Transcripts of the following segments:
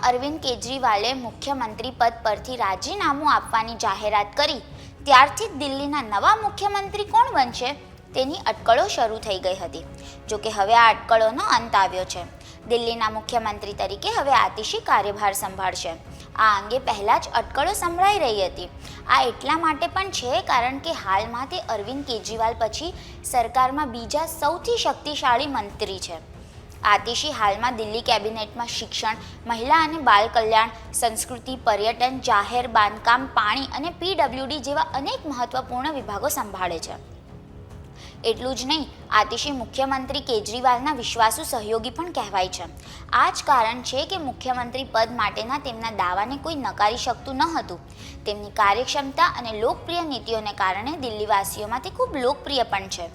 અરવિંદ કેજરીવાલે મુખ્યમંત્રી પદ પરથી રાજીનામું આપવાની જાહેરાત કરી ત્યારથી જ દિલ્હીના નવા મુખ્યમંત્રી કોણ બનશે તેની અટકળો શરૂ થઈ ગઈ હતી. જોકે હવે આ અટકળોનો અંત આવ્યો છે. દિલ્હીના મુખ્યમંત્રી તરીકે હવે આતિશી કાર્યભાર સંભાળશે. આ અંગે પહેલાં જ અટકળો સંભળાઈ રહી હતી. આ એટલા માટે પણ છે કારણ કે હાલમાં તે અરવિંદ કેજરીવાલ પછી સરકારમાં બીજા સૌથી શક્તિશાળી મંત્રી છે. આતિશી હાલમાં દિલ્હી કેબિનેટમાં શિક્ષણ, મહિલા અને બાળ કલ્યાણ, સંસ્કૃતિ, પર્યટન, જાહેર બાંધકામ, પાણી અને પીડબ્લ્યુડી જેવા અનેક મહત્વપૂર્ણ વિભાગો સંભાળે છે. એટલું જ નહીં, આતિશી મુખ્યમંત્રી કેજરીવાલના વિશ્વાસુ સહયોગી પણ કહેવાય છે. આ જ કારણ છે કે મુખ્યમંત્રી પદ માટેના તેમના દાવાને કોઈ નકારી શકતું ન હતું. તેમની કાર્યક્ષમતા અને લોકપ્રિય નીતિઓને કારણે દિલ્હીવાસીઓમાં તે ખૂબ લોકપ્રિય પણ છે.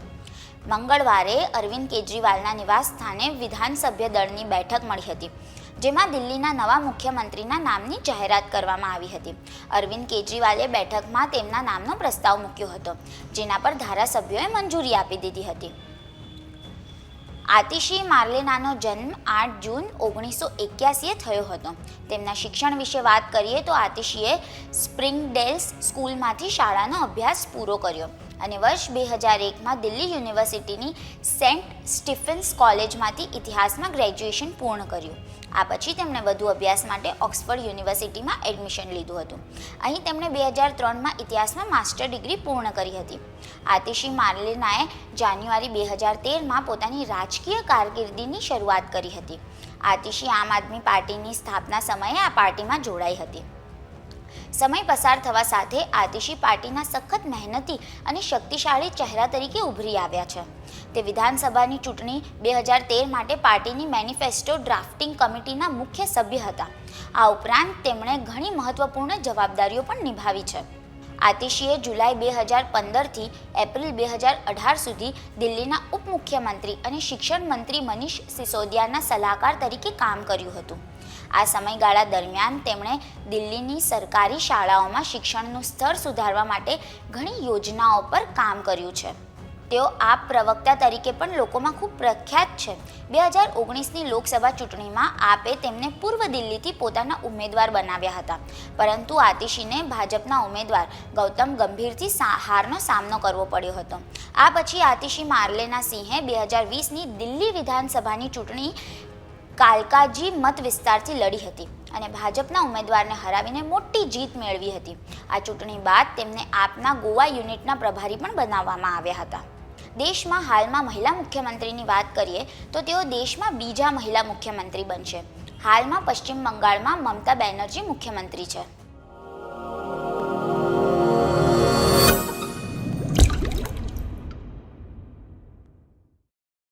મંગળવારે અરવિંદ કેજરીવાલના નિવાસ સ્થાને વિધાનસભ્ય દળની બેઠક મળી હતી, જેમાં દિલ્હીના નવા મુખ્યમંત્રીના નામની જાહેરાત કરવામાં આવી હતી. અરવિંદ કેજરીવાલે બેઠકમાં તેમના નામનો પ્રસ્તાવ મૂક્યો હતો, જેના પર ધારાસભ્યોએ મંજૂરી આપી દીધી હતી. આતિશી માર્લેનાનો જન્મ 8 જૂન 1981 થયો હતો. તેમના શિક્ષણ વિશે વાત કરીએ તો આતિશીએ સ્પ્રિંગડેલ્સ સ્કૂલમાંથી શાળાનો અભ્યાસ પૂરો કર્યો અને વર્ષ 2001માં દિલ્હી યુનિવર્સિટીની સેન્ટ સ્ટીફન્સ કોલેજમાંથી ઇતિહાસમાં ગ્રેજ્યુએશન પૂર્ણ કર્યું. આ પછી તેમણે વધુ અભ્યાસ માટે ઓક્સફર્ડ યુનિવર્સિટીમાં એડમિશન લીધું હતું. અહીં તેમણે 2003માં ઇતિહાસમાં માસ્ટર ડિગ્રી પૂર્ણ કરી હતી. આતિશી માર્લેનાએ જાન્યુઆરી 2013માં પોતાની રાજકીય કારકિર્દીની શરૂઆત કરી હતી. આતિશી આમ આદમી પાર્ટીની સ્થાપના સમયે આ પાર્ટીમાં જોડાઈ હતી. સમય પસાર થવા સાથે આતિશી પાર્ટીના સખત મહેનતી અને શક્તિશાળી ચહેરા તરીકે ઉભરી આવ્યા છે. તે વિધાનસભાની ચૂંટણી 2013 માટે પાર્ટીની મેનિફેસ્ટો ડ્રાફ્ટિંગ કમિટીના મુખ્ય સભ્ય હતા. આ ઉપરાંત તેમણે ઘણી મહત્વપૂર્ણ જવાબદારીઓ પણ નિભાવી છે. આતિશીએ જુલાઈ 2015થી એપ્રિલ 2018 સુધી દિલ્હીના ઉપમુખ્યમંત્રી અને શિક્ષણ મંત્રી મનીષ સિસોદિયાના સલાહકાર તરીકે કામ કર્યું હતું. આ સમયગાળા દરમિયાન તેમણે દિલ્હીની સરકારી શાળાઓમાં શિક્ષણનું સ્તર સુધારવા માટે ઘણી યોજનાઓ પર કામ કર્યું છે. તેઓ આપ પ્રવક્તા તરીકે પણ લોકોમાં ખૂબ પ્રખ્યાત છે. 2019ની લોકસભા ચૂંટણીમાં આપે તેમને પૂર્વ દિલ્હીથી પોતાના ઉમેદવાર બનાવ્યા હતા, પરંતુ આતિશીને ભાજપના ઉમેદવાર ગૌતમ ગંભીરથી હારનો સામનો કરવો પડ્યો હતો. આ પછી આતિશી માર્લેના સિંહે 2020ની દિલ્હી વિધાનસભાની ચૂંટણી કાલકાજી મત વિસ્તારથી લડી હતી અને ભાજપના ઉમેદવારને હરાવીને મોટી જીત મેળવી હતી. આ ચૂંટણી બાદ તેમને આપના ગોવા યુનિટના પ્રભારી પણ બનાવવામાં આવ્યા હતા. દેશમાં હાલમાં મહિલા મુખ્યમંત્રીની વાત કરીએ તો તેઓ દેશમાં બીજા મહિલા મુખ્યમંત્રી બનશે. હાલમાં પશ્ચિમ બંગાળમાં મમતા બેનર્જી મુખ્યમંત્રી છે.